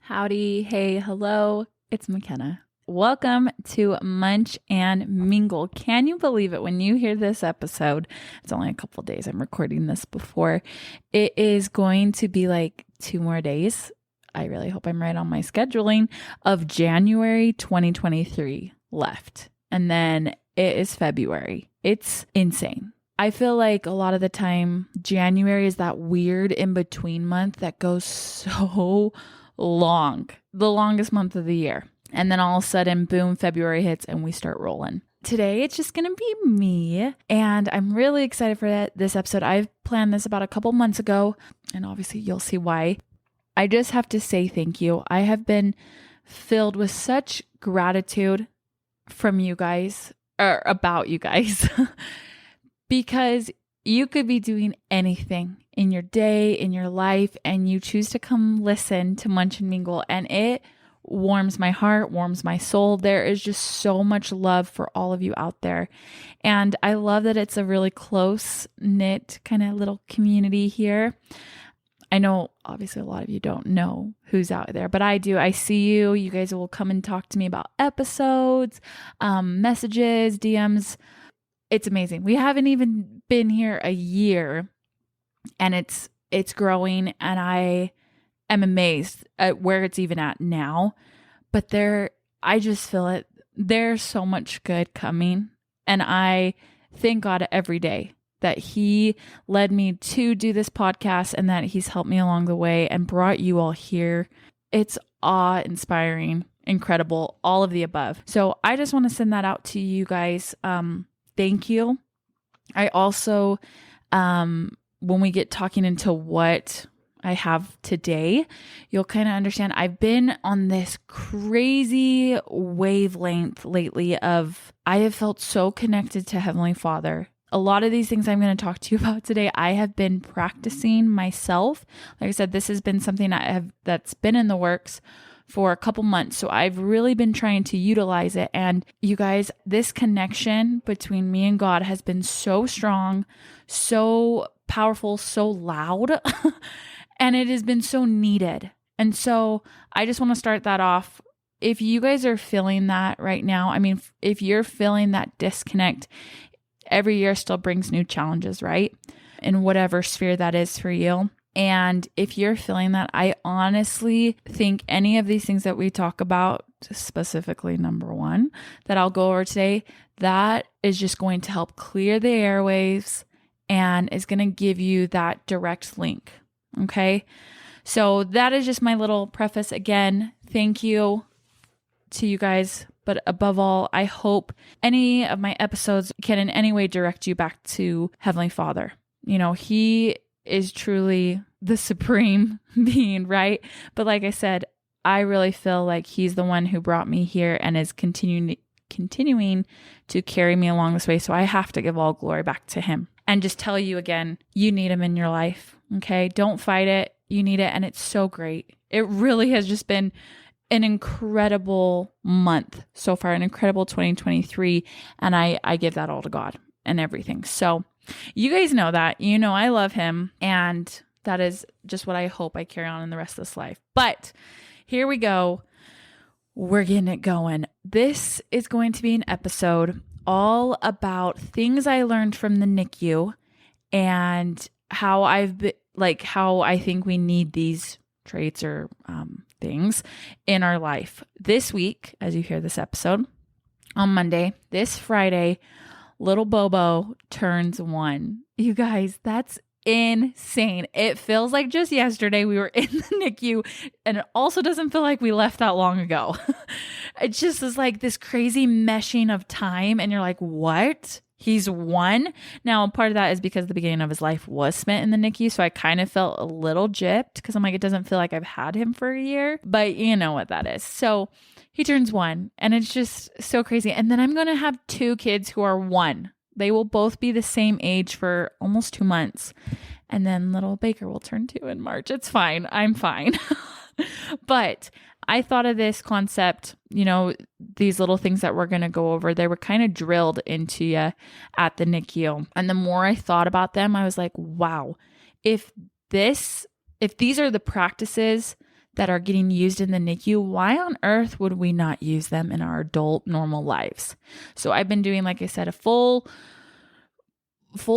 Howdy, hey, hello, it's McKenna. Welcome to Munch and Mingle. Can you believe it? When you hear this episode, it's only a couple days. I'm recording this before. It is going to be like 2 more days. I really hope I'm right on my scheduling of January 2023 left. And then it is February. It's insane. I feel like a lot of the time, January is that weird in-between month that goes so long, the longest month of the year. And then all of a sudden, boom, February hits and we start rolling. Today, it's just going to be me. And I'm really excited for this episode. I've planned this about a couple months ago. And obviously, you'll see why. I just have to say thank you. I have been filled with such gratitude from you guys, or about you guys, because you could be doing anything in your day, in your life, and you choose to come listen to Munch and Mingle, and it warms my heart, warms my soul. There is just so much love for all of you out there. And I love that it's a really close-knit kind of little community here. I know obviously a lot of you don't know who's out there, but I do. I see you. You guys will come and talk to me about episodes, messages, DMs. It's amazing. We haven't even been here a year and it's growing, and I am amazed at where it's even at now. But I just feel it. There's so much good coming, and I thank God every day that He led me to do this podcast and that He's helped me along the way and brought you all here. It's awe-inspiring, incredible, all of the above. So I just want to send that out to you guys. Thank you. I also, when we get talking into what I have today, you'll kind of understand I've been on this crazy wavelength lately of I have felt so connected to Heavenly Father. A lot of these things I'm going to talk to you about today, I have been practicing myself. Like I said, this has been something that's been in the works for a couple months. So I've really been trying to utilize it. And you guys, this connection between me and God has been so strong, so powerful, so loud, and it has been so needed. And so I just want to start that off. If you guys are feeling that right now, I mean, if you're feeling that disconnect, every year still brings new challenges, right? In whatever sphere that is for you. And if you're feeling that, I honestly think any of these things that we talk about, specifically number 1, that I'll go over today, that is just going to help clear the airwaves and is going to give you that direct link. Okay. So that is just my little preface. Again, thank you to you guys. But above all, I hope any of my episodes can in any way direct you back to Heavenly Father. You know, He is truly the supreme being, right? But like I said, I really feel like He's the one who brought me here and is continuing to carry me along this way. So I have to give all glory back to Him. And just tell you again, you need Him in your life, okay? Don't fight it. You need it, and it's so great. It really has just been an incredible month so far, an incredible 2023. And I give that all to God and everything. So you guys know that, you know, I love Him, and that is just what I hope I carry on in the rest of this life. But here we go. We're getting it going. This is going to be an episode all about things I learned from the NICU and how how I think we need these traits or things in our life. This week, as you hear this episode, on Monday, this Friday, little Bobo turns 1. You guys, that's insane. It feels like just yesterday we were in the NICU, and it also doesn't feel like we left that long ago. It just is like this crazy meshing of time, and you're like, what? He's 1. Now, part of that is because the beginning of his life was spent in the NICU. So I kind of felt a little gypped because I'm like, it doesn't feel like I've had him for a year, but you know what that is. So he turns 1, and it's just so crazy. And then I'm going to have 2 kids who are 1. They will both be the same age for almost 2 months. And then little Baker will turn 2 in March. It's fine. I'm fine. But I thought of this concept, these little things that we're going to go over, they were kind of drilled into you at the NICU. And the more I thought about them, I was like, wow, if these are the practices that are getting used in the NICU, why on earth would we not use them in our adult normal lives? So I've been doing, like I said, a full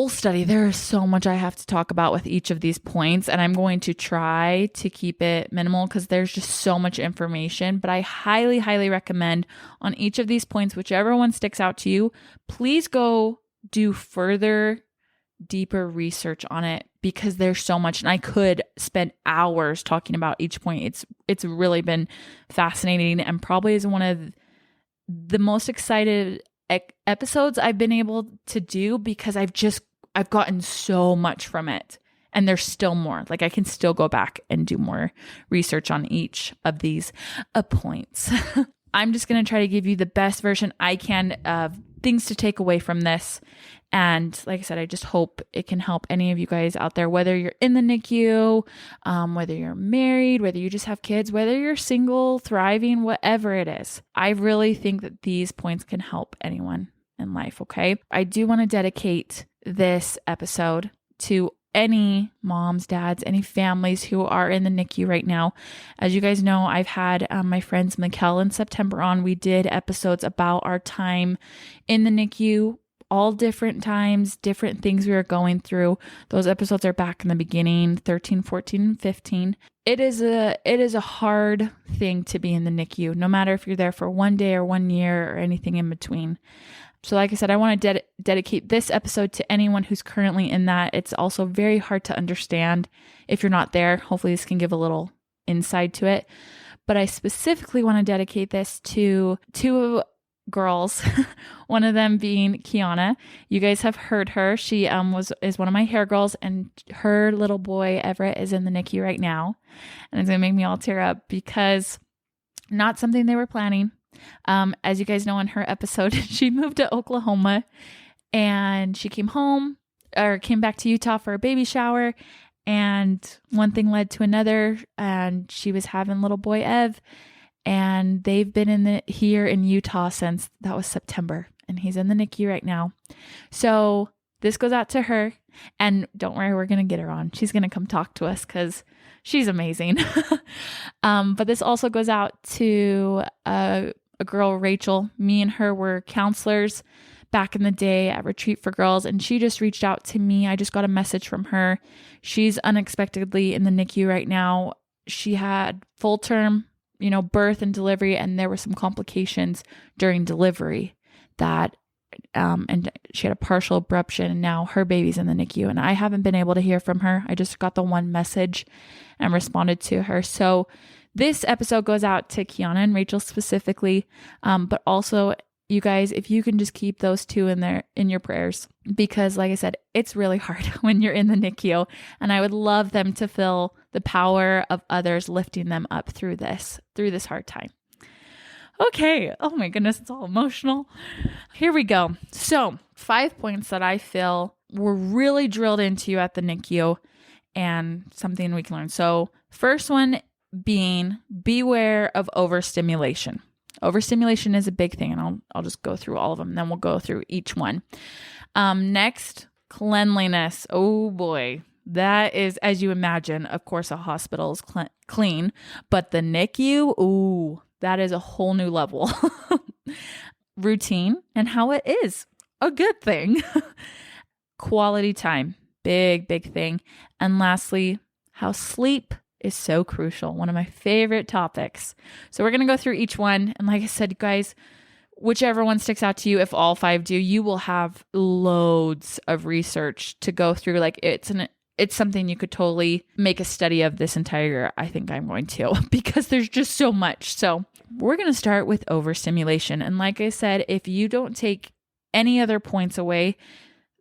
study. There is so much I have to talk about with each of these points, and I'm going to try to keep it minimal because there's just so much information, but I highly, highly recommend on each of these points, whichever one sticks out to you, please go do further, deeper research on it because there's so much, and I could spend hours talking about each point. It's really been fascinating and probably is one of the most excited episodes I've been able to do because I've gotten so much from it, and there's still more. Like I can still go back and do more research on each of these points. I'm just going to try to give you the best version I can of things to take away from this. And like I said, I just hope it can help any of you guys out there, whether you're in the NICU, whether you're married, whether you just have kids, whether you're single, thriving, whatever it is. I really think that these points can help anyone in life, okay? I do want to dedicate this episode to any moms, dads, any families who are in the NICU right now. As you guys know, I've had my friends Mikkel and September on. We did episodes about our time in the NICU, all different times, different things we were going through. Those episodes are back in the beginning, 13, 14, and 15. It is a hard thing to be in the NICU, no matter if you're there for 1 day or 1 year or anything in between. So like I said, I want to dedicate this episode to anyone who's currently in that. It's also very hard to understand if you're not there. Hopefully this can give a little insight to it. But I specifically want to dedicate this to two girls, one of them being Kiana. You guys have heard her. She is one of my hair girls, and her little boy Everett is in the NICU right now. And it's gonna make me all tear up because not something they were planning. As you guys know, in her episode, she moved to Oklahoma and she came back to Utah for a baby shower, and one thing led to another, and she was having little boy Ev. And they've been here in Utah since that was September, and he's in the NICU right now. So this goes out to her, and don't worry, we're going to get her on. She's going to come talk to us because she's amazing. But this also goes out to a girl, Rachel. Me and her were counselors back in the day at Retreat for Girls, and she just reached out to me. I just got a message from her. She's unexpectedly in the NICU right now. She had full term birth and delivery, and there were some complications during delivery that, and she had a partial abruption, and now her baby's in the NICU, and I haven't been able to hear from her. I just got the one message and responded to her. So this episode goes out to Kiana and Rachel specifically, but also you guys, if you can just keep those two in your prayers, because like I said, it's really hard when you're in the NICU, and I would love them to feel the power of others lifting them up through this hard time. Okay. Oh my goodness. It's all emotional. Here we go. So 5 points that I feel were really drilled into you at the NICU and something we can learn. So first one being beware of overstimulation. Overstimulation is a big thing, and I'll just go through all of them, and then we'll go through each one. Next, cleanliness. Oh boy. That is, as you imagine, of course, a hospital is clean, but the NICU, ooh, that is a whole new level. Routine and how it is a good thing. Quality time, big, big thing. And lastly, how sleep is so crucial. One of my favorite topics. So we're going to go through each one. And like I said, guys, whichever one sticks out to you, if all 5 do, you will have loads of research to go through. Like it's something you could totally make a study of this entire year. I think I'm going to, because there's just so much. So we're going to start with overstimulation. And like I said, if you don't take any other points away,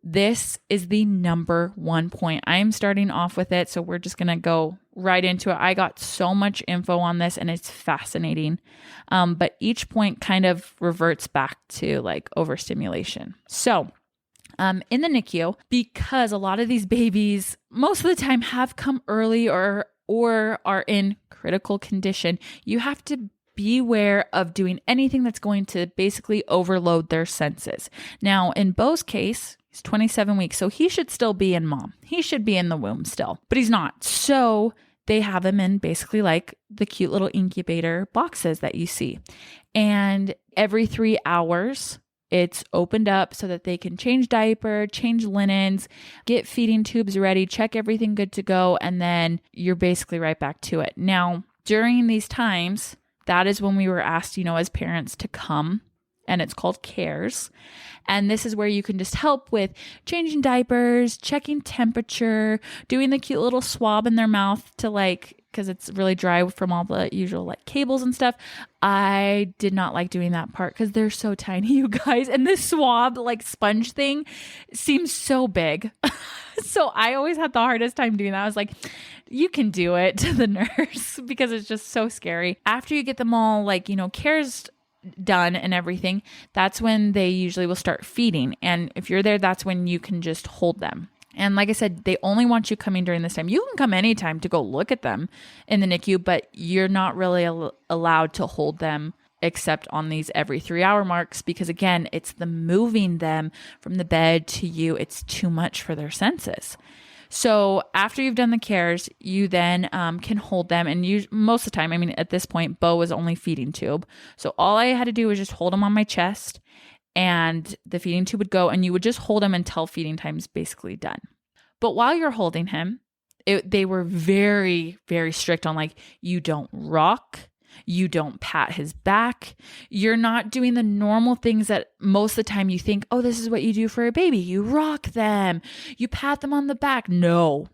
this is the number 1 point. I'm starting off with it, so we're just going to go right into it. I got so much info on this, and it's fascinating. But each point kind of reverts back to like overstimulation. So in the NICU, because a lot of these babies most of the time have come early or are in critical condition, you have to beware of doing anything that's going to basically overload their senses. Now, in Beau's case, he's 27 weeks, so he should still be in mom. He should be in the womb still, but he's not. So they have him in basically like the cute little incubator boxes that you see. And every 3 hours, it's opened up so that they can change diaper, change linens, get feeding tubes ready, check everything good to go, and then you're basically right back to it. Now, during these times, that is when we were asked, as parents to come, and it's called cares. And this is where you can just help with changing diapers, checking temperature, doing the cute little swab in their mouth to because it's really dry from all the usual cables and stuff. I did not like doing that part because they're so tiny, you guys. And this swab sponge thing seems so big. So I always had the hardest time doing that. I was like, you can do it, to the nurse, because it's just so scary. After you get them all cares done and everything, that's when they usually will start feeding. And if you're there, that's when you can just hold them. And like I said, they only want you coming during this time. You can come anytime to go look at them in the NICU, but you're not really allowed to hold them except on these every 3 hour marks, because again, it's the moving them from the bed to you. It's too much for their senses. So after you've done the cares, you then can hold them. And most of the time, at this point, Beau was only feeding tube. So all I had to do was just hold him on my chest, and the feeding tube would go, and you would just hold him until feeding time's basically done. But while you're holding him, they were very, very strict on you don't rock, you don't pat his back, you're not doing the normal things that most of the time you think, oh, this is what you do for a baby. You rock them, you pat them on the back. No,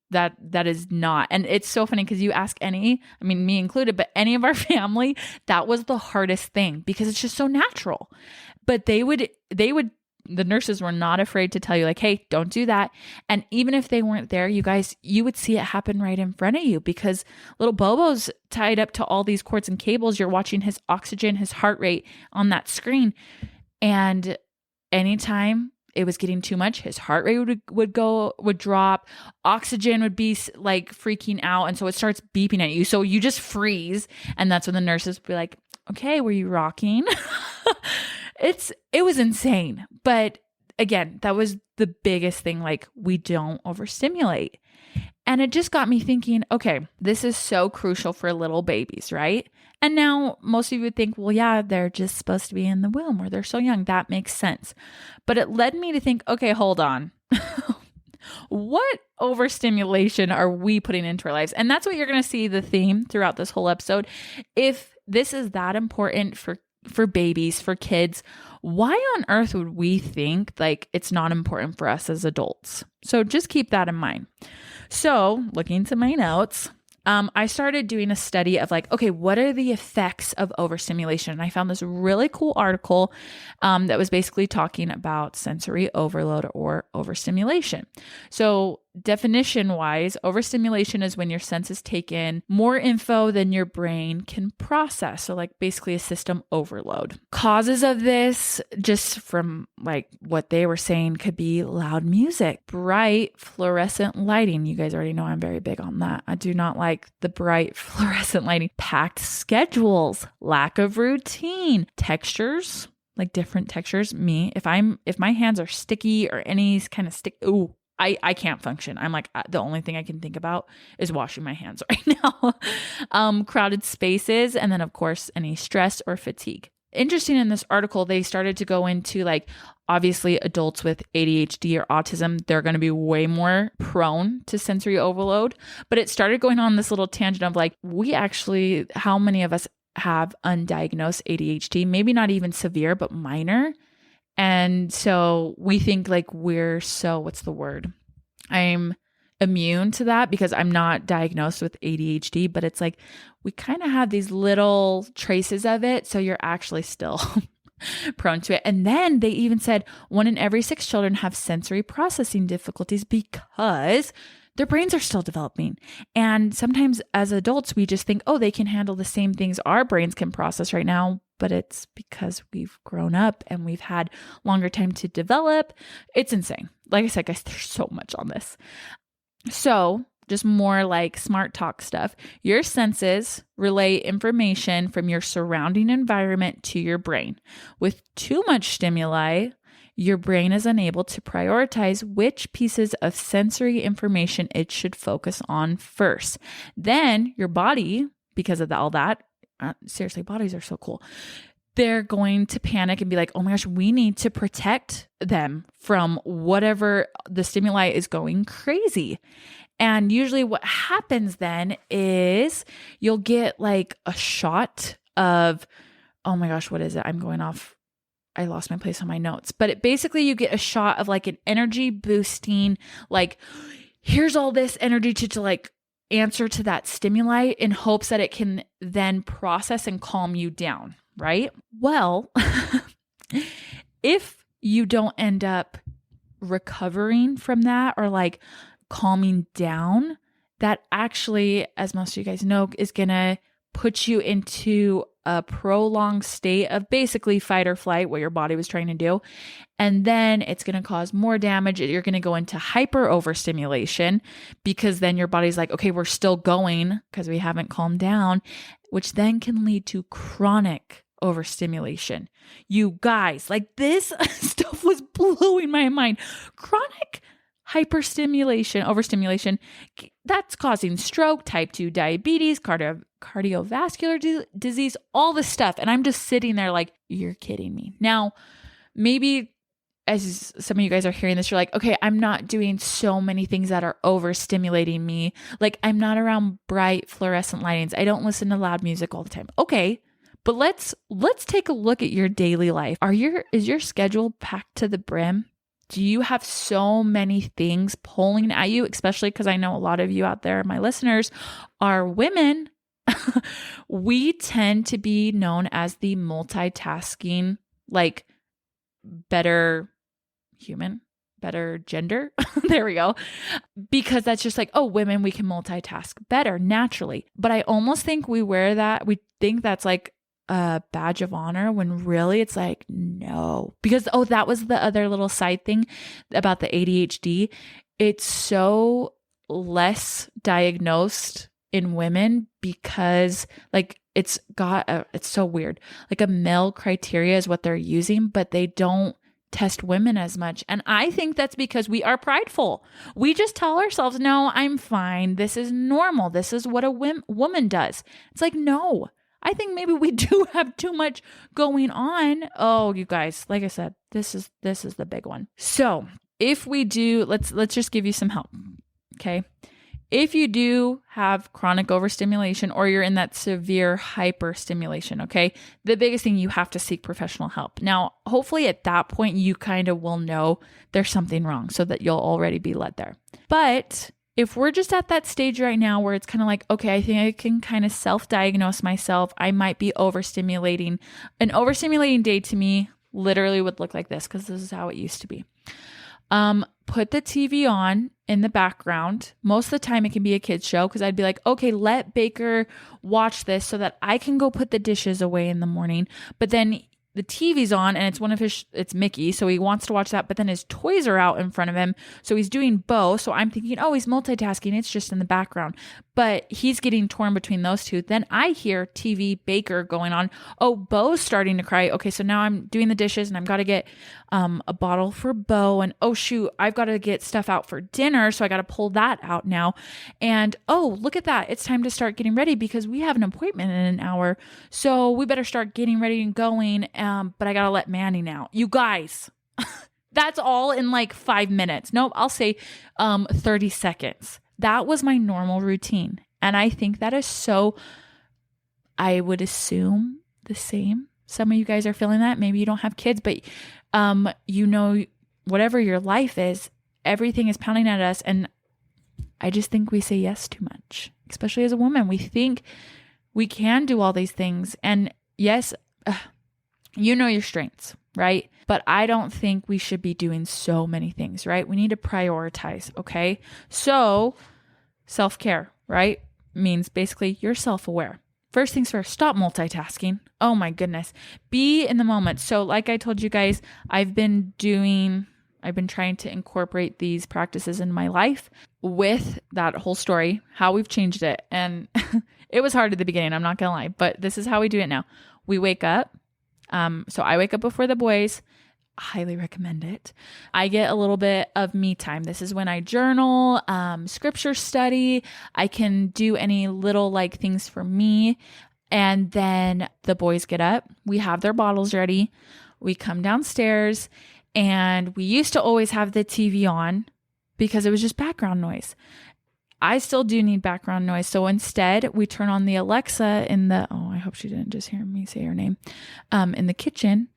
that is not. And it's so funny because you ask me included, but any of our family, that was the hardest thing because it's just so natural. But the nurses were not afraid to tell you hey, don't do that. And even if they weren't there, you guys, you would see it happen right in front of you because little Bobo's tied up to all these cords and cables. You're watching his oxygen, his heart rate on that screen. And anytime it was getting too much, his heart rate would drop, oxygen would be freaking out. And so it starts beeping at you. So you just freeze. And that's when the nurses would be like, okay, were you rocking? It was insane. But again, that was the biggest thing. We don't overstimulate. And it just got me thinking, okay, this is so crucial for little babies, right? And now most of you would think, well, yeah, they're just supposed to be in the womb or they're so young. That makes sense. But it led me to think, okay, hold on. What overstimulation are we putting into our lives? And that's what you're going to see the theme throughout this whole episode. If this is that important for babies, for kids, why on earth would we think it's not important for us as adults? So just keep that in mind. So looking to my notes, I started doing a study of okay, what are the effects of overstimulation? And I found this really cool article that was basically talking about sensory overload or overstimulation. So definition wise, overstimulation is when your senses take in more info than your brain can process. So basically a system overload. Causes of this, just from what they were saying, could be loud music, bright fluorescent lighting. You guys already know I'm very big on that. I do not like the bright fluorescent lighting. Packed schedules, lack of routine, textures, different textures. If my hands are sticky or any kind of I can't function. I'm the only thing I can think about is washing my hands right now. Crowded spaces, and then of course any stress or fatigue. Interesting, in this article, they started to go into obviously adults with ADHD or autism, they're going to be way more prone to sensory overload. But it started going on this little tangent of we actually, how many of us have undiagnosed ADHD? Maybe not even severe, but minor. And so we think we're what's the word? I'm immune to that because I'm not diagnosed with ADHD, but it's we kind of have these little traces of it. So you're actually still prone to it. And then they even said 1 in every 6 children have sensory processing difficulties because their brains are still developing. And sometimes as adults, we just think, oh, they can handle the same things our brains can process right now. But it's because we've grown up and we've had longer time to develop. It's insane. Like I said, guys, there's so much on this. So just more like smart talk stuff. Your senses relay information from your surrounding environment to your brain. With too much stimuli, your brain is unable to prioritize which pieces of sensory information it should focus on first. Then your body, because of all that, seriously, bodies are so cool. They're going to panic and be like, oh my gosh, we need to protect them from whatever the stimuli is going crazy. And usually what happens then is you'll get like a shot of, oh my gosh, what is it? I'm going off. I lost my place on my notes, but basically you get a shot of like an energy boosting, like here's all this energy to like answer to that stimuli in hopes that it can then process and calm you down. Right? Well, if you don't end up recovering from that or like calming down, that actually, as most of you guys know, is going to put you into a prolonged state of basically fight or flight, what your body was trying to do. And then it's going to cause more damage. You're going to go into hyper overstimulation because then your body's like, okay, we're still going because we haven't calmed down, which then can lead to chronic overstimulation. You guys, like this stuff was blowing my mind. Chronic overstimulation, that's causing stroke, type 2 diabetes, cardiovascular disease, all this stuff. And I'm just sitting there like, you're kidding me. Now, maybe as some of you guys are hearing this, you're like, okay, I'm not doing so many things that are overstimulating me. Like I'm not around bright fluorescent lightings. I don't listen to loud music all the time. Okay. But let's take a look at your daily life. Is your schedule packed to the brim? Do you have so many things pulling at you, especially because I know a lot of you out there, my listeners, are women. We tend to be known as the multitasking, like better human, better gender. There we go. Because that's just like, oh, women, we can multitask better naturally. But I almost think we wear that. We think that's like a badge of honor when really it's like, no, because, oh, that was the other little side thing about the ADHD. It's so less diagnosed in women because like it's so weird. Like a male criteria is what they're using, but they don't test women as much. And I think that's because we are prideful. We just tell ourselves, no, I'm fine. This is normal. This is what a woman does. It's like, no. I think maybe we do have too much going on. Oh, you guys, like I said, this is the big one. So if we do, let's just give you some help. Okay. If you do have chronic overstimulation or you're in that severe hyperstimulation, okay, the biggest thing, you have to seek professional help. Now, hopefully at that point, you kind of will know there's something wrong so that you'll already be led there. But if we're just at that stage right now where it's kind of like, okay, I think I can kind of self-diagnose myself. I might be overstimulating. An overstimulating day to me literally would look like this because this is how it used to be. Put the TV on in the background. Most of the time it can be a kid's show because I'd be like, okay, let Baker watch this so that I can go put the dishes away in the morning. But then the TV's on and it's Mickey. So he wants to watch that, but then his toys are out in front of him. So he's doing Beau. So I'm thinking, oh, he's multitasking. It's just in the background, but he's getting torn between those two. Then I hear TV Baker going on. Oh, Beau's starting to cry. Okay. So now I'm doing the dishes and I've got to get a bottle for Beau, and oh shoot, I've got to get stuff out for dinner. So I got to pull that out now. And oh, look at that. It's time to start getting ready because we have an appointment in an hour. So we better start getting ready and going. But I got to let Manny now. You guys, that's all in like 5 minutes. Nope. I'll say 30 seconds. That was my normal routine. And I think that is so, I would assume the same. Some of you guys are feeling that. Maybe you don't have kids, but whatever your life is, everything is pounding at us. And I just think we say yes too much, especially as a woman. We think we can do all these things. And yes, you know your strengths, right? But I don't think we should be doing so many things, right? We need to prioritize, okay? So self-care, right? Means basically you're self-aware. First things first, stop multitasking. Oh my goodness. Be in the moment. So like I told you guys, I've been doing, I've been trying to incorporate these practices in my life with that whole story, how we've changed it. And it was hard at the beginning, I'm not going to lie, but this is how we do it now. We wake up. So I wake up before the boys. Highly recommend it. I get a little bit of me time. This is when I journal, scripture study. I can do any little like things for me. And then the boys get up. We have their bottles ready. We come downstairs, and we used to always have the TV on because it was just background noise. I still do need background noise. So instead we turn on the Alexa in the, I hope she didn't just hear me say her name, in the kitchen.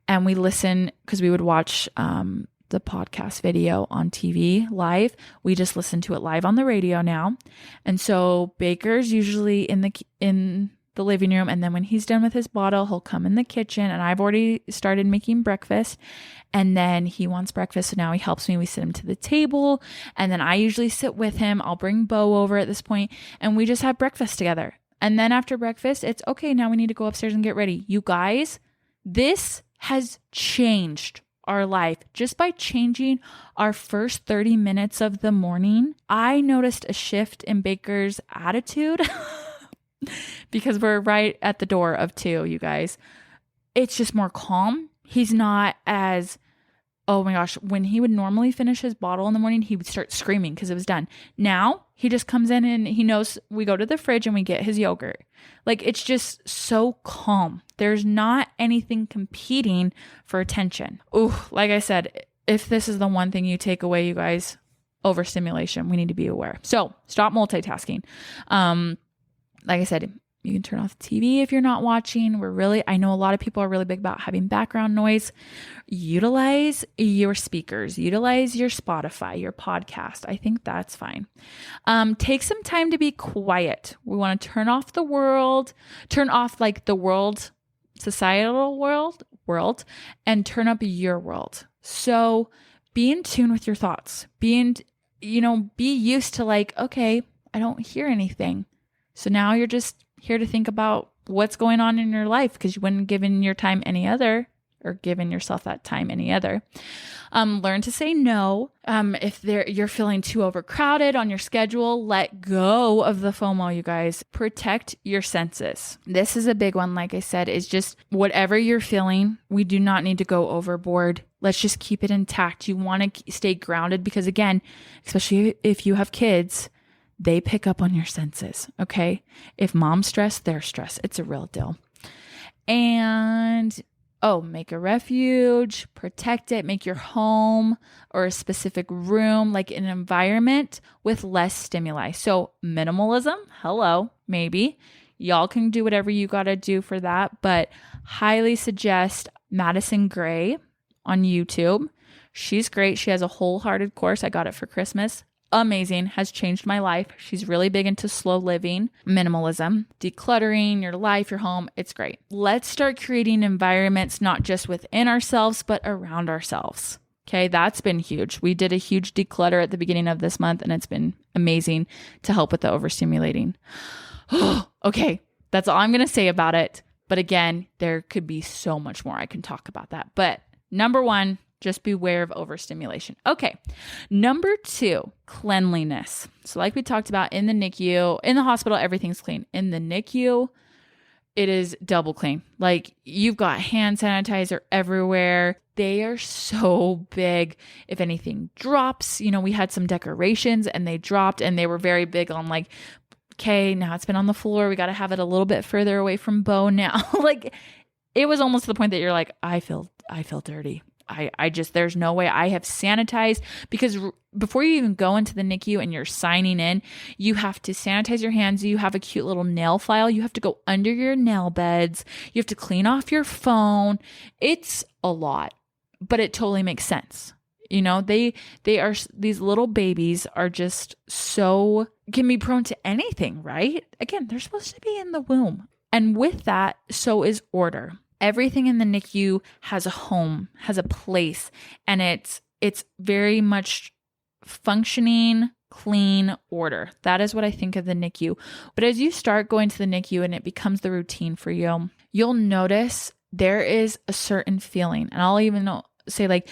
And we listen, because we would watch the podcast video on TV live. We just listen to it live on the radio now. And so Baker's usually in the living room. And then when he's done with his bottle, he'll come in the kitchen. And I've already started making breakfast. And then he wants breakfast. So now he helps me. We sit him to the table. And then I usually sit with him. I'll bring Beau over at this point, and we just have breakfast together. And then after breakfast, it's okay. Now we need to go upstairs and get ready. You guys, this has changed our life just by changing our first 30 minutes of the morning. I noticed a shift in Baker's attitude because we're right at the door of 2, you guys. It's just more calm. He's not as, oh my gosh, when he would normally finish his bottle in the morning, he would start screaming because it was done. Now he just comes in and he knows we go to the fridge and we get his yogurt. Like, it's just so calm. There's not anything competing for attention. Ooh, like I said, if this is the one thing you take away, you guys, overstimulation, we need to be aware. So stop multitasking. Like I said, you can turn off the TV if you're not watching. I know a lot of people are really big about having background noise. Utilize your speakers, utilize your Spotify, your podcast. I think that's fine. Take some time to be quiet. We want to turn off the world, turn off like the world, societal world, and turn up your world. So be in tune with your thoughts. Be used to like, okay, I don't hear anything. So now you're just here to think about what's going on in your life, because you wouldn't given your time any other, or given yourself that time any other. Learn to say no. If you're feeling too overcrowded on your schedule, let go of the FOMO, you guys. Protect your senses. This is a big one. Like I said, is just whatever you're feeling. We do not need to go overboard. Let's just keep it intact. You want to stay grounded because, again, especially if you have kids, they pick up on your senses, okay? If mom's stressed, they're stressed. It's a real deal. And, make a refuge, protect it, make your home or a specific room like an environment with less stimuli. So minimalism, maybe. Y'all can do whatever you got to do for that, but highly suggest Madison Gray on YouTube. She's great. She has a wholehearted course. I got it for Christmas. Amazing, has changed my life. She's really big into slow living, minimalism, decluttering your life, your home. It's great. Let's start creating environments, not just within ourselves, but around ourselves. Okay, that's been huge. We did a huge declutter at the beginning of this month, and it's been amazing to help with the overstimulating. Okay, that's all I'm going to say about it. But again, there could be so much more I can talk about that. But number 1, just beware of overstimulation. Okay. Number 2, cleanliness. So like we talked about in the NICU, in the hospital, everything's clean. In the NICU, it is double clean. Like, you've got hand sanitizer everywhere. They are so big. If anything drops, we had some decorations and they dropped, and they were very big on like, okay, now it's been on the floor. We got to have it a little bit further away from Beau now. Like, it was almost to the point that you're like, I feel dirty. I just, there's no way. I have sanitized, because before you even go into the NICU and you're signing in, you have to sanitize your hands. You have a cute little nail file. You have to go under your nail beds. You have to clean off your phone. It's a lot, but it totally makes sense. They are, these little babies are just can be prone to anything, right? Again, they're supposed to be in the womb. And with that, so is order. Everything in the NICU has a home, has a place, and it's very much functioning, clean order. That is what I think of the NICU. But as you start going to the NICU and it becomes the routine for you, you'll notice there is a certain feeling. And I'll even say like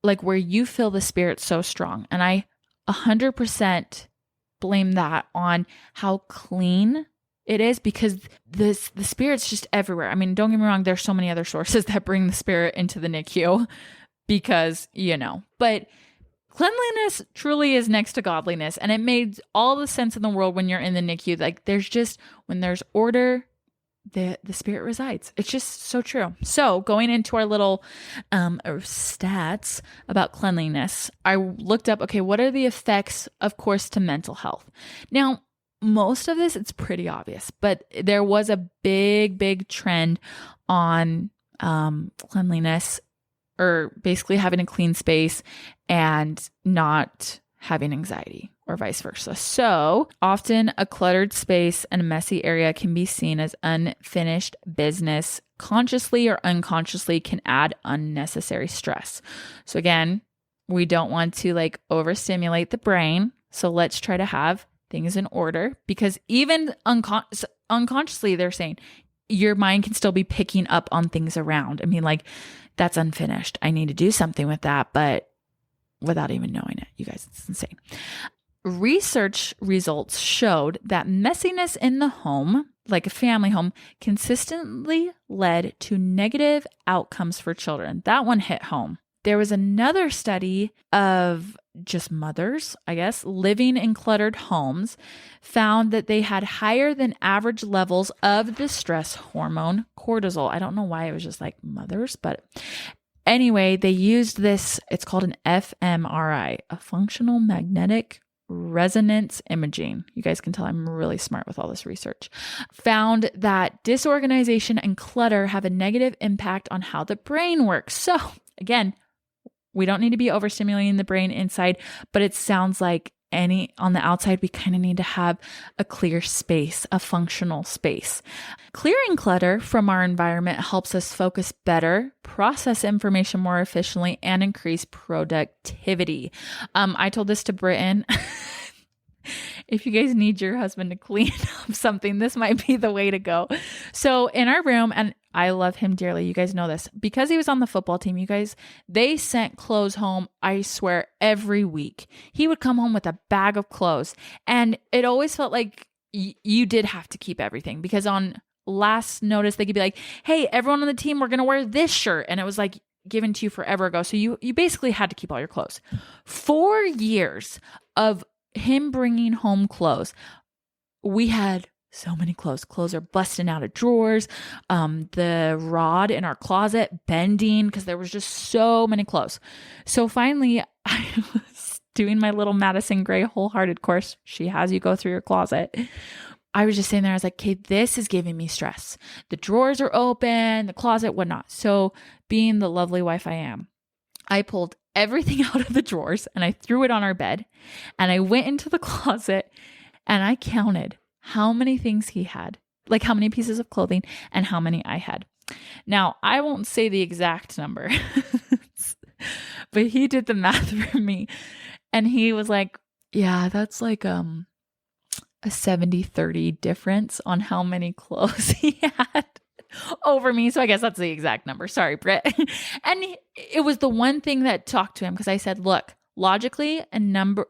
like where you feel the spirit so strong. And I 100% blame that on how clean it is, because the spirit's just everywhere. I mean, don't get me wrong, there's so many other sources that bring the spirit into the NICU because, but cleanliness truly is next to godliness. And it made all the sense in the world when you're in the NICU. Like when there's order, the spirit resides. It's just so true. So going into our little stats about cleanliness, I looked up, okay, what are the effects, of course, to mental health? Now, most of this, it's pretty obvious, but there was a big trend on cleanliness, or basically having a clean space and not having anxiety, or vice versa. So often a cluttered space and a messy area can be seen as unfinished business. Consciously or unconsciously can add unnecessary stress. So again, we don't want to overstimulate the brain. So let's try to have things in order, because even unconsciously, they're saying your mind can still be picking up on things around. I mean, that's unfinished. I need to do something with that, but without even knowing it. You guys, it's insane. Research results showed that messiness in the home, like a family home, consistently led to negative outcomes for children. That one hit home. There was another study of just mothers, I guess, living in cluttered homes, found that they had higher than average levels of the stress hormone cortisol. I don't know why it was just mothers, but anyway, they used this. It's called an fMRI, a functional magnetic resonance imaging. You guys can tell I'm really smart with all this research. Found that disorganization and clutter have a negative impact on how the brain works. So again, we don't need to be overstimulating the brain inside, but it sounds like on the outside, we kind of need to have a clear space, a functional space. Clearing clutter from our environment helps us focus better, process information more efficiently, and increase productivity. I told this to Britton. If you guys need your husband to clean up something, this might be the way to go. So in our room, and I love him dearly, you guys know this, because he was on the football team, you guys, they sent clothes home, I swear, every week. He would come home with a bag of clothes, and it always felt like you did have to keep everything, because on last notice, they could be like, hey, everyone on the team, we're going to wear this shirt. And it was given to you forever ago. So you basically had to keep all your clothes. 4 years of him bringing home clothes. We had so many clothes. Clothes are busting out of drawers. The rod in our closet bending because there was just so many clothes. So finally, I was doing my little Madison Gray wholehearted course. She has you go through your closet. I was just sitting there. I was like, okay, this is giving me stress. The drawers are open, the closet, whatnot. So being the lovely wife I am, I pulled everything out of the drawers and I threw it on our bed, and I went into the closet and I counted how many things he had, how many pieces of clothing and how many I had. Now, I won't say the exact number, but he did the math for me, and he was like, yeah, that's a 70-30 difference on how many clothes he had over me. So I guess that's the exact number. Sorry, Britt. And it was the one thing that talked to him, because I said, look, logically and number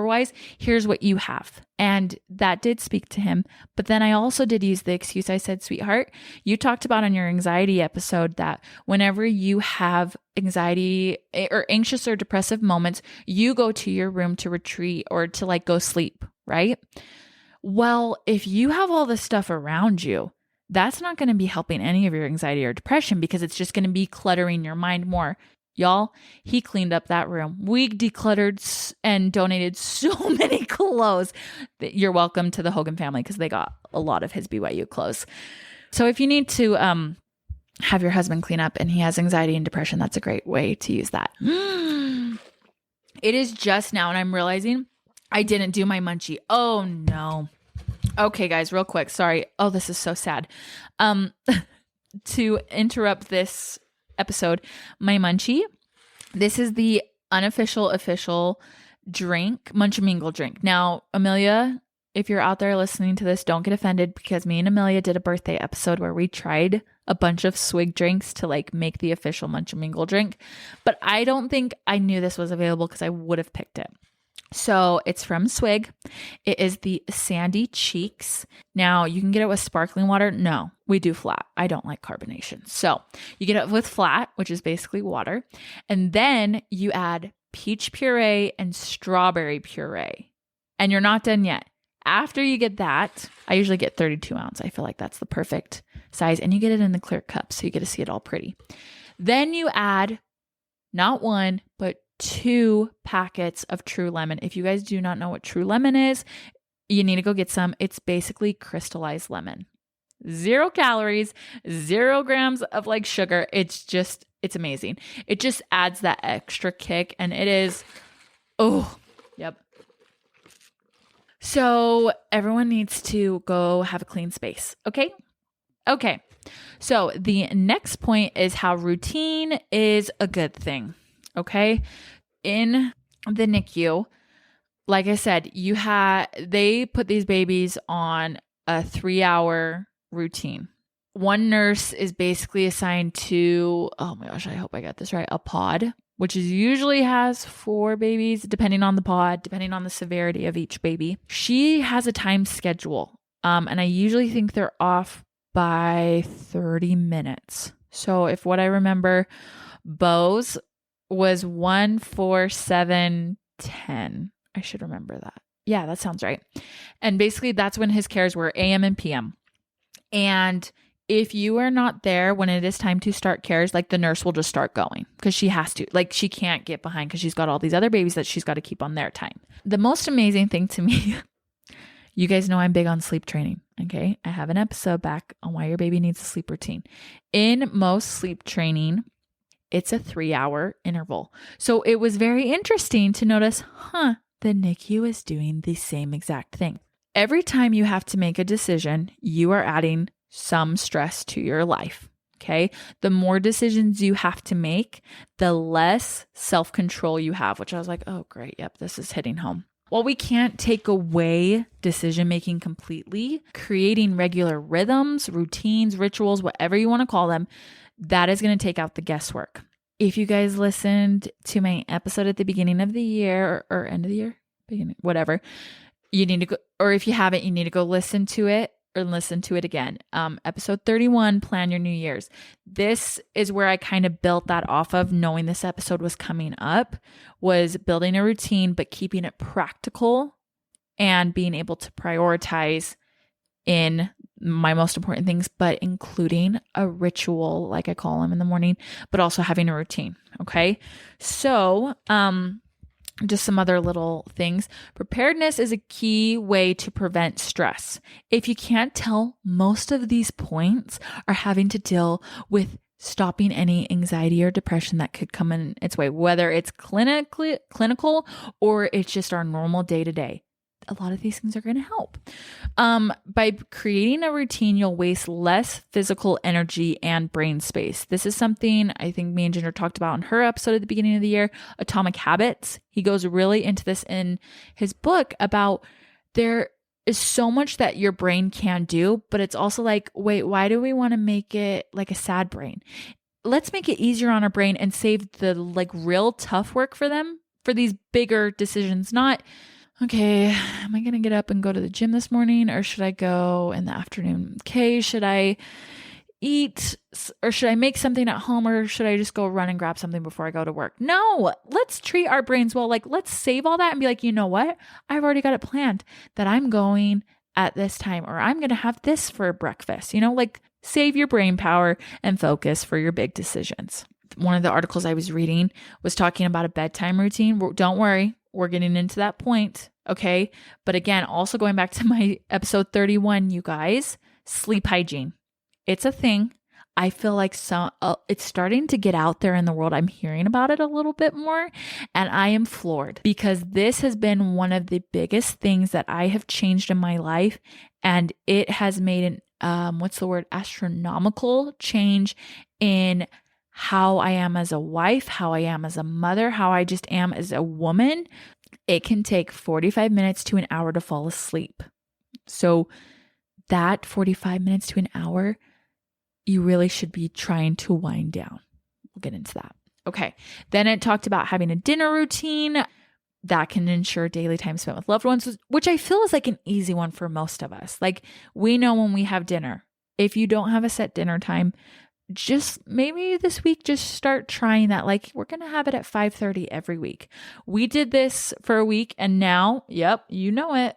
wise, here's what you have. And that did speak to him. But then I also did use the excuse. I said, sweetheart, you talked about on your anxiety episode that whenever you have anxiety or anxious or depressive moments, you go to your room to retreat or to go sleep, right? Well, if you have all this stuff around you, that's not going to be helping any of your anxiety or depression, because it's just going to be cluttering your mind more. Y'all, he cleaned up that room. We decluttered and donated so many clothes. You're welcome to the Hogan family, because they got a lot of his BYU clothes. So if you need to have your husband clean up and he has anxiety and depression, that's a great way to use that. It is just now, and I'm realizing I didn't do my munchie. Oh no. Okay, guys, real quick. Sorry. Oh, this is so sad. To interrupt this episode, my munchie. This is the Unofficial-Official drink, Munch and Mingle drink. Now, Amelia, if you're out there listening to this, don't get offended, because me and Amelia did a birthday episode where we tried a bunch of swig drinks to like make the official Munch and Mingle drink. But I don't think I knew this was available because I would have picked it. So it's from Swig. It is the Sandy Cheeks. Now you can get it with sparkling water. No, we do flat. I don't like carbonation. So you get it with flat, which is basically water. And then you add peach puree and strawberry puree. And you're not done yet. After you get that, I usually get 32 ounce. I feel like that's the perfect size. And you get it in the clear cup. So you get to see it all pretty. Then you add not one, but 2 packets of True Lemon. If you guys do not know what True Lemon is, you need to go get some. It's basically crystallized lemon. 0 calories, 0 grams of like sugar. It's amazing. It just adds that extra kick and it is, yep. So everyone needs to go have a clean space. Okay. Okay. So the next point is how routine is a good thing. Okay. In the NICU, like I said, they put these babies on a 3-hour routine. One nurse is basically assigned to, oh my gosh, I hope I got this right, a pod, which usually has 4 babies, depending on the pod, depending on the severity of each baby. She has a time schedule. And I usually think they're off by 30 minutes. So if what I remember, Beau's was 1, 4, 7, 10. I should remember that. Yeah, that sounds right. And basically that's when his cares were AM and PM. And if you are not there when it is time to start cares, like the nurse will just start going because she has to. Like she can't get behind because she's got all these other babies that she's got to keep on their time. The most amazing thing to me, you guys know I'm big on sleep training. Okay. I have an episode back on why your baby needs a sleep routine. In most sleep training, it's a 3-hour interval. So it was very interesting to notice, the NICU is doing the same exact thing. Every time you have to make a decision, you are adding some stress to your life. Okay. The more decisions you have to make, the less self-control you have, which I was like, oh, great. Yep. This is hitting home. While we can't take away decision-making completely, creating regular rhythms, routines, rituals, whatever you want to call them, that is going to take out the guesswork. If you guys listened to my episode at the beginning of the year or end of the year, whatever, you need to go, or if you haven't, you need to go listen to it or listen to it again. Episode 31, Plan Your New Year's. This is where I kind of built that off of knowing this episode was coming up, was building a routine, but keeping it practical and being able to prioritize in my most important things, but including a ritual, like I call them in the morning, but also having a routine. Okay. So, just some other little things. Preparedness is a key way to prevent stress. If you can't tell, most of these points are having to deal with stopping any anxiety or depression that could come in its way, whether it's clinical or it's just our normal day-to-day. A lot of these things are going to help. By creating a routine, you'll waste less physical energy and brain space. This is something I think me and Ginger talked about in her episode at the beginning of the year, Atomic Habits. He goes really into this in his book about there is so much that your brain can do, but it's also like, wait, why do we want to make it like a sad brain? Let's make it easier on our brain and save the like real tough work for them for these bigger decisions, not okay, am I going to get up and go to the gym this morning or should I go in the afternoon? Okay, should I eat or should I make something at home or should I just go run and grab something before I go to work? No, let's treat our brains well. Like let's save all that and be like, you know what? I've already got it planned that I'm going at this time or I'm going to have this for breakfast. You know, like save your brain power and focus for your big decisions. One of the articles I was reading was talking about a bedtime routine. Don't worry. We're getting into that point. Okay. But again, also going back to my episode 31, you guys, sleep hygiene. It's a thing. I feel like it's starting to get out there in the world. I'm hearing about it a little bit more and I am floored because this has been one of the biggest things that I have changed in my life. And it has made an, astronomical change in how I am as a wife, how I am as a mother, how I just am as a woman. It can take 45 minutes to an hour to fall asleep. So that 45 minutes to an hour, you really should be trying to wind down. We'll get into that. Okay. Then it talked about having a dinner routine that can ensure daily time spent with loved ones, which I feel is like an easy one for most of us. Like we know when we have dinner. If you don't have a set dinner time, just maybe this week, just start trying that. Like we're going to have it at 5:30 every week. We did this for a week and now, yep, you know it.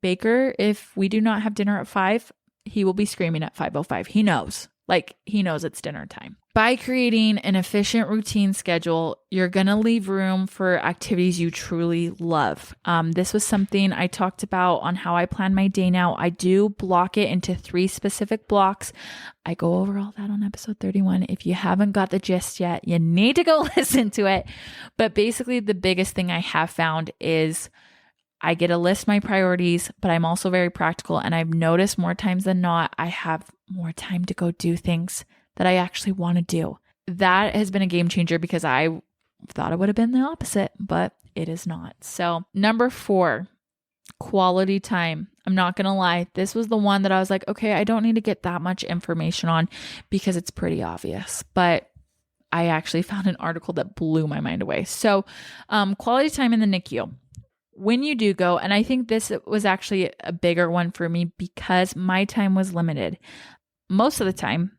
Baker, if we do not have dinner at 5, he will be screaming at 5:05. He knows. Like he knows it's dinner time. By creating an efficient routine schedule, you're going to leave room for activities you truly love. This was something I talked about on how I plan my day now. I do block it into 3 specific blocks. I go over all that on episode 31. If you haven't got the gist yet, you need to go listen to it. But basically the biggest thing I have found is I get to list my priorities, but I'm also very practical. And I've noticed more times than not, I have more time to go do things that I actually want to do. That has been a game changer because I thought it would have been the opposite, but it is not. So number 4, quality time. I'm not going to lie. This was the one that I was like, okay, I don't need to get that much information on because it's pretty obvious, but I actually found an article that blew my mind away. So quality time in the NICU. When you do go, and I think this was actually a bigger one for me because my time was limited. Most of the time,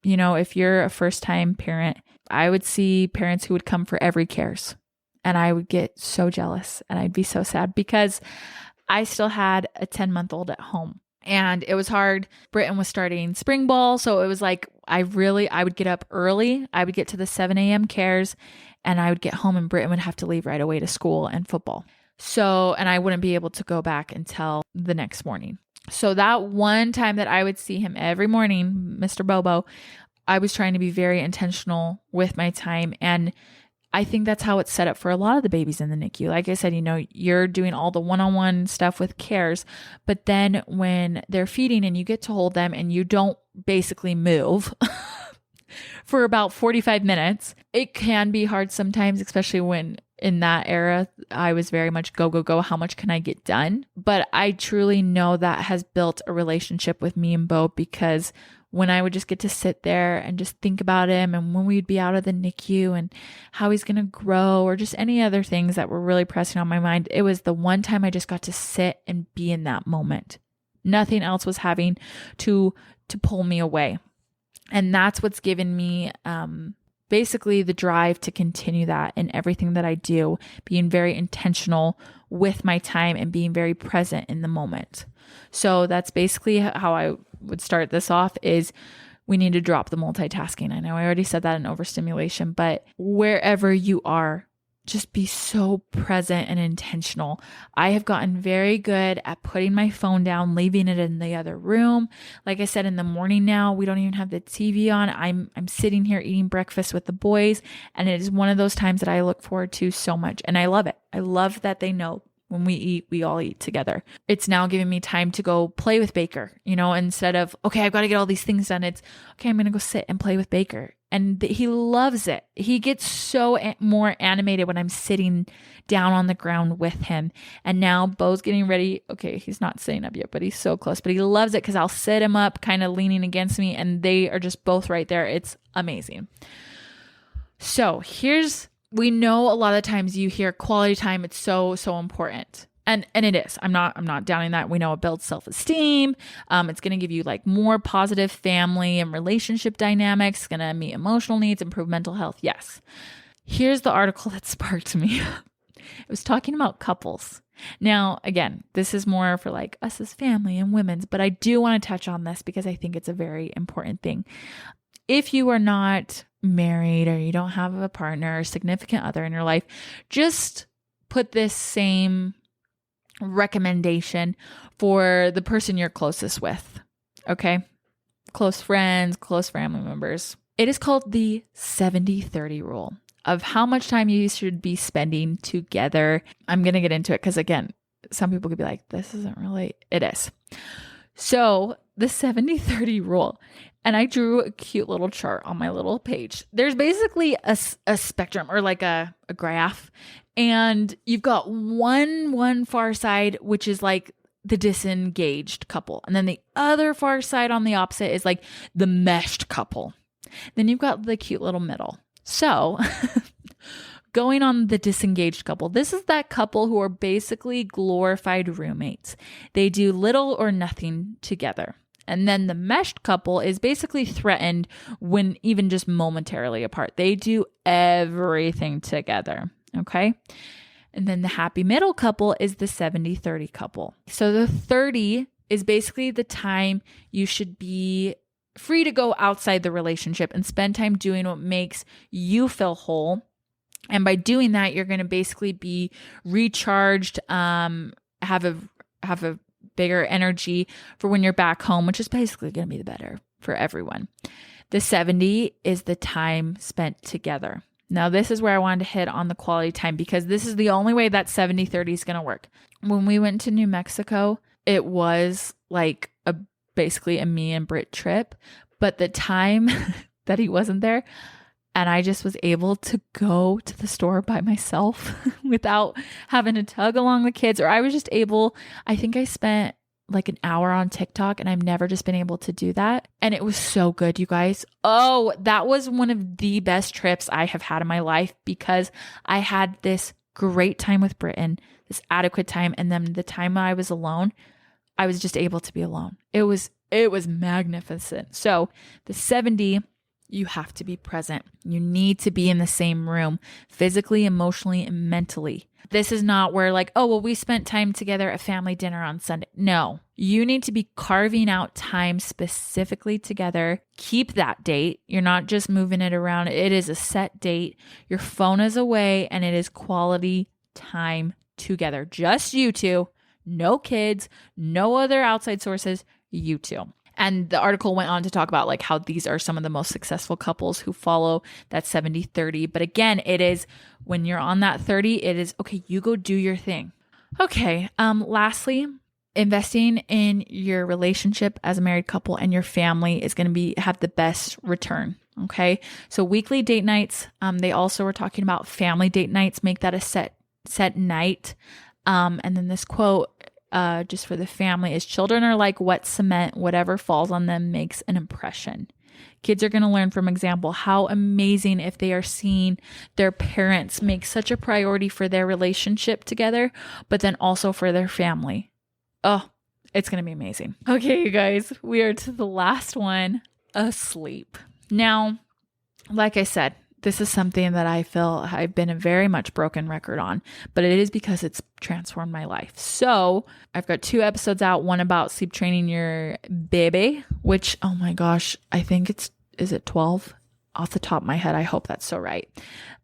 you know, if you're a first-time parent, I would see parents who would come for every cares. And I would get so jealous and I'd be so sad because I still had a 10-month-old at home. And it was hard. Britton was starting spring ball. So it was like, I would get up early. I would get to the 7 a.m. cares and I would get home and Britton would have to leave right away to school and football. So, and I wouldn't be able to go back until the next morning. So that one time that I would see him every morning, Mr. Bobo, I was trying to be very intentional with my time. And I think that's how it's set up for a lot of the babies in the NICU. Like I said, you know, you're doing all the one-on-one stuff with cares, but then when they're feeding and you get to hold them and you don't basically move for about 45 minutes, it can be hard sometimes, especially when in that era, I was very much go, go, go. How much can I get done? But I truly know that has built a relationship with me and Beau because when I would just get to sit there and just think about him and when we'd be out of the NICU and how he's going to grow or just any other things that were really pressing on my mind, it was the one time I just got to sit and be in that moment. Nothing else was having to pull me away. And that's what's given me basically the drive to continue that in everything that I do, being very intentional with my time and being very present in the moment. So that's basically how I would start this off is we need to drop the multitasking. I know I already said that in overstimulation, but wherever you are, just be so present and intentional. I have gotten very good at putting my phone down, leaving it in the other room. Like I said, in the morning now, we don't even have the TV on. I'm sitting here eating breakfast with the boys, and it is one of those times that I look forward to so much. And I love it. I love that they know when we eat, we all eat together. It's now giving me time to go play with Baker, you know, instead of, okay, I've got to get all these things done. It's, okay, I'm going to go sit and play with Baker. And he loves it. He gets so more animated when I'm sitting down on the ground with him. And now Beau's getting ready. Okay, he's not sitting up yet, but he's so close. But he loves it because I'll sit him up kind of leaning against me and they are just both right there. It's amazing. So we know a lot of times you hear quality time. It's so, so important. And it is. I'm not downing that. We know it builds self-esteem. It's going to give you like more positive family and relationship dynamics. It's going to meet emotional needs, improve mental health. Yes. Here's the article that sparked me. It was talking about couples. Now, again, this is more for like us as family and women's, but I do want to touch on this because I think it's a very important thing. If you are not married or you don't have a partner or significant other in your life, just put this same recommendation for the person you're closest with. Okay. Close friends, close family members. It is called the 70-30 rule of how much time you should be spending together. I'm going to get into it because again, some people could be like, this isn't really, it is. So the 70-30 rule, and I drew a cute little chart on my little page. There's basically a spectrum or like a graph. And you've got one far side, which is like the disengaged couple. And then the other far side on the opposite is like the meshed couple. Then you've got the cute little middle. So going on the disengaged couple, this is that couple who are basically glorified roommates. They do little or nothing together. And then the meshed couple is basically threatened when even just momentarily apart. They do everything together. Okay. And then the happy middle couple is the 70-30 couple. So the 30 is basically the time you should be free to go outside the relationship and spend time doing what makes you feel whole. And by doing that, you're going to basically be recharged, have a bigger energy for when you're back home, which is basically going to be the better for everyone. The 70 is the time spent together. Now, this is where I wanted to hit on the quality time because this is the only way that 70-30 is going to work. When we went to New Mexico, it was like basically a me and Brit trip, but the time that he wasn't there and I just was able to go to the store by myself without having to tug along the kids, or I was just able, I think I spent like an hour on TikTok and I've never just been able to do that. And it was so good, you guys. Oh, that was one of the best trips I have had in my life because I had this great time with Britton, this adequate time. And then the time I was alone, I was just able to be alone. It was magnificent. So the 70, you have to be present. You need to be in the same room, physically, emotionally, and mentally. This is not where like, oh, well, we spent time together at family dinner on Sunday. No, you need to be carving out time specifically together. Keep that date. You're not just moving it around. It is a set date. Your phone is away and it is quality time together. Just you two, no kids, no other outside sources, you two. And the article went on to talk about like how these are some of the most successful couples who follow that 70-30. But again, it is when you're on that 30, it is, okay, you go do your thing. Okay. Lastly, investing in your relationship as a married couple and your family is going to have the best return. Okay. So weekly date nights, they also were talking about family date nights, make that a set night. And then this quote, just for the family is children are like wet cement. Whatever falls on them makes an impression. Kids are going to learn from example. How amazing if they are seeing their parents make such a priority for their relationship together, but then also for their family. Oh, it's going to be amazing. Okay, you guys, we are to the last one, asleep. Now, like I said, this is something that I feel I've been a very much broken record on, but it is because it's transformed my life. So I've got 2 episodes out, one about sleep training your baby, which, oh my gosh, I think is it 12 off the top of my head? I hope that's so right.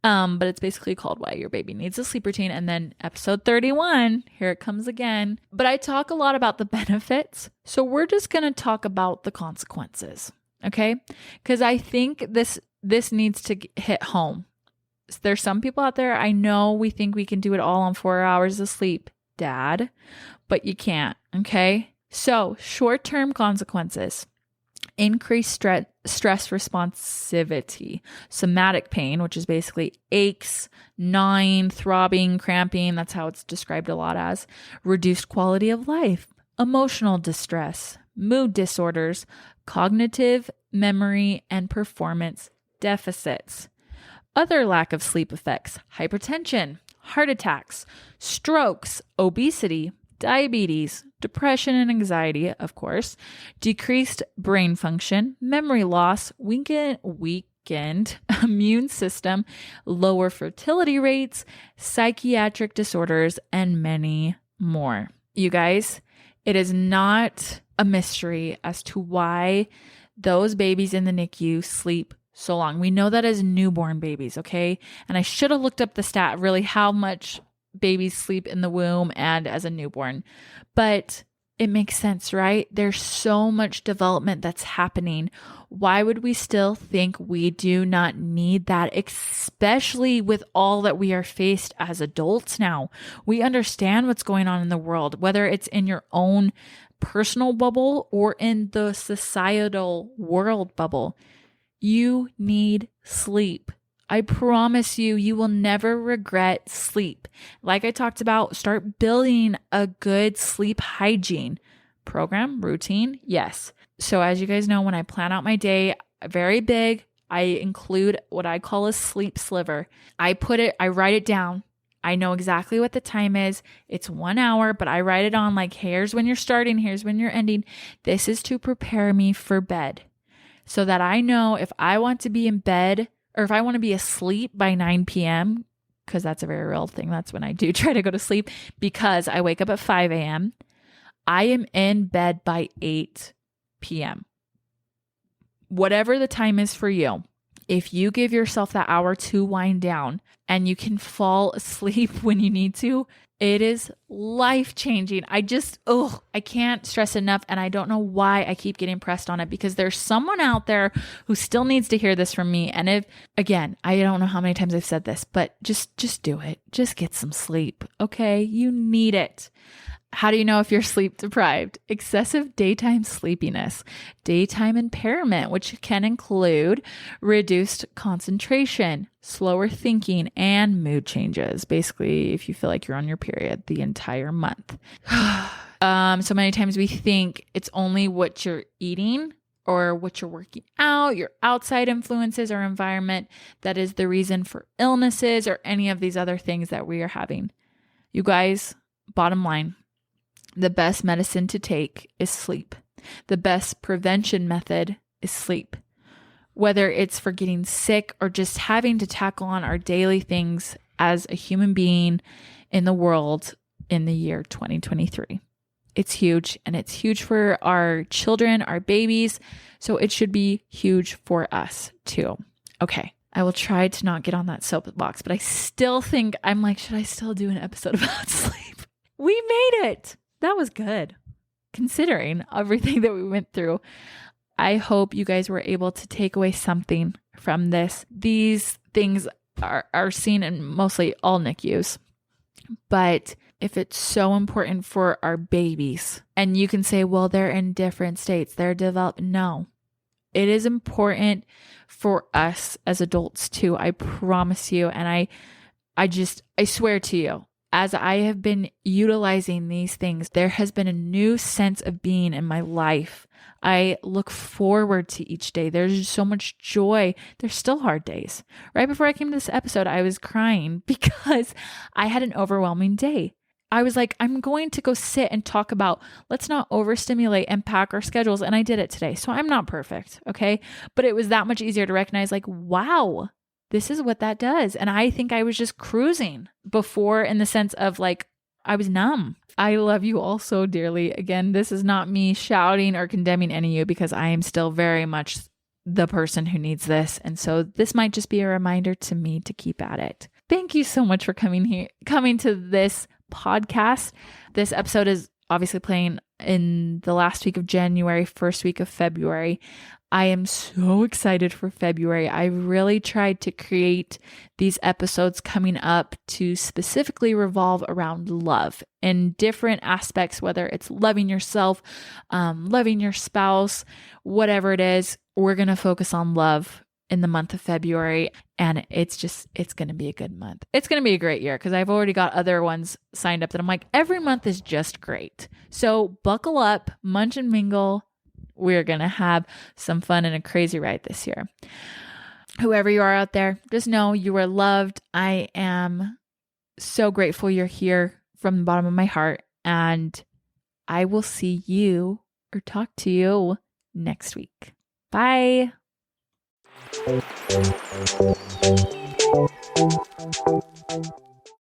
But it's basically called Why Your Baby Needs a Sleep Routine. And then episode 31, here it comes again. But I talk a lot about the benefits. So we're just going to talk about the consequences. Okay. Because I think this needs to hit home. There's some people out there, I know we think we can do it all on 4 hours of sleep, Dad, but you can't. Okay. So short-term consequences, increased stress responsivity, somatic pain, which is basically aches, gnawing, throbbing, cramping. That's how it's described a lot as. Reduced quality of life, emotional distress, mood disorders, cognitive, memory, and performance deficits. Other lack of sleep effects, hypertension, heart attacks, strokes, obesity, diabetes, depression and anxiety, of course, decreased brain function, memory loss, weakened immune system, lower fertility rates, psychiatric disorders, and many more. You guys, it is not a mystery as to why those babies in the NICU sleep so long. We know that as newborn babies, okay? And I should have looked up the stat, really, how much babies sleep in the womb and as a newborn. But it makes sense, right? There's so much development that's happening. Why would we still think we do not need that, especially with all that we are faced as adults now? We understand what's going on in the world, whether it's in your own personal bubble or in the societal world bubble. You need sleep. I promise you, you will never regret sleep. Like I talked about, start building a good sleep hygiene program, routine. Yes. So as you guys know, when I plan out my day, very big, I include what I call a sleep sliver. I write it down. I know exactly what the time is. It's 1 hour, but I write it on like, here's when you're starting, here's when you're ending. This is to prepare me for bed so that I know if I want to be in bed or if I want to be asleep by 9 p.m., because that's a very real thing. That's when I do try to go to sleep because I wake up at 5 a.m. I am in bed by 8 p.m. Whatever the time is for you, if you give yourself that hour to wind down and you can fall asleep when you need to, it is life-changing. I can't stress enough. And I don't know why I keep getting pressed on it because there's someone out there who still needs to hear this from me. And again, I don't know how many times I've said this, but just do it. Just get some sleep. Okay. You need it. How do you know if you're sleep deprived? Excessive daytime sleepiness, daytime impairment, which can include reduced concentration, slower thinking, and mood changes. Basically, if you feel like you're on your period the entire month. So many times we think it's only what you're eating or what you're working out, your outside influences or environment that is the reason for illnesses or any of these other things that we are having. You guys, bottom line, the best medicine to take is sleep. The best prevention method is sleep. Whether it's for getting sick or just having to tackle on our daily things as a human being in the world in the year 2023. It's huge, and it's huge for our children, our babies. So it should be huge for us too. Okay. I will try to not get on that soapbox, but I still think should I still do an episode about sleep? We made it. That was good, considering everything that we went through. I hope you guys were able to take away something from this. These things are seen in mostly all NICUs. But if it's so important for our babies, and you can say, well, they're in different states, they're developed. No, it is important for us as adults too. I promise you. And I swear to you, as I have been utilizing these things, there has been a new sense of being in my life. I look forward to each day. There's so much joy. There's still hard days. Right before I came to this episode, I was crying because I had an overwhelming day. I was like, I'm going to go sit and talk about, let's not overstimulate and pack our schedules. And I did it today. So I'm not perfect. Okay. But it was that much easier to recognize like, wow, this is what that does. And I think I was just cruising before in the sense of like, I was numb. I love you all so dearly. Again, this is not me shouting or condemning any of you because I am still very much the person who needs this. And so this might just be a reminder to me to keep at it. Thank you so much for coming to this podcast. This episode is obviously playing in the last week of January, first week of February. I am so excited for February. I really tried to create these episodes coming up to specifically revolve around love in different aspects, whether it's loving yourself, loving your spouse, whatever it is. We're going to focus on love in the month of February. And it's going to be a good month. It's going to be a great year because I've already got other ones signed up that I'm like, every month is just great. So buckle up, Munch and Mingle. We're going to have some fun and a crazy ride this year. Whoever you are out there, just know you are loved. I am so grateful you're here from the bottom of my heart. And I will see you or talk to you next week. Bye.